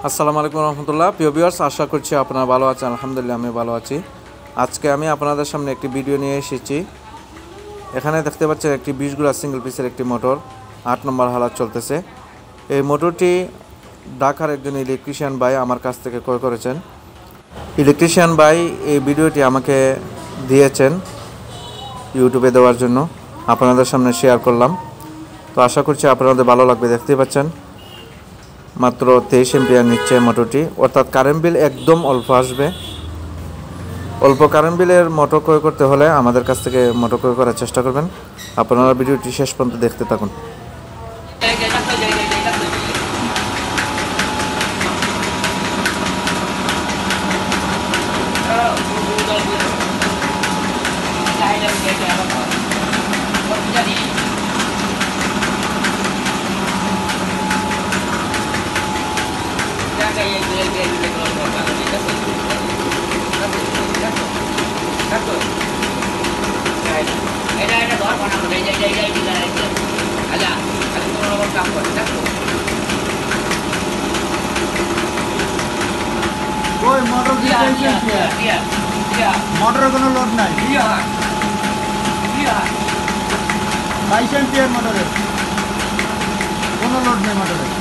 আসসালামু আলাইকুম রহমতুল্লাহ। প্রিয় ভিউয়ার্স, আশা করছি আপনারা ভালো আছেন। আলহামদুলিল্লাহ আমি ভালো আছি। আজকে আমি আপনাদের সামনে একটি ভিডিও নিয়ে এসেছি। এখানে দেখতে পাচ্ছেন একটি 20 গুড়া সিঙ্গেল পিসের একটি মোটর 8 নম্বর হালাত চলতেছে। এই মোটরটি ঢাকার একজন ইলেকট্রিশিয়ান ভাই আমার কাছ থেকে ক্রয় করেছেন। ইলেকট্রিশিয়ান ভাই এই ভিডিওটি আমাকে দিয়েছেন ইউটিউবে দেওয়ার জন্য, আপনাদের সামনে শেয়ার করলাম। তো আশা করছি আপনাদের ভালো লাগবে। দেখতে পাচ্ছেন মাত্র 23 এম্পিয়ার নিচ্ছে মোটরটি, অর্থাৎ কারেন্ট বিল একদম অল্প আসবে। অল্প কারেন্ট বিলের মোটর ক্রয় করতে হলে আমাদের কাছ থেকে মোটর ক্রয় করার চেষ্টা করবেন। আপনারা ভিডিওটি শেষ পর্যন্ত দেখতে থাকুন। মোটরের কোনো লোড নাই। 22 এম্পিয়ার মোটরের কোনো লোড নেই মোটরের।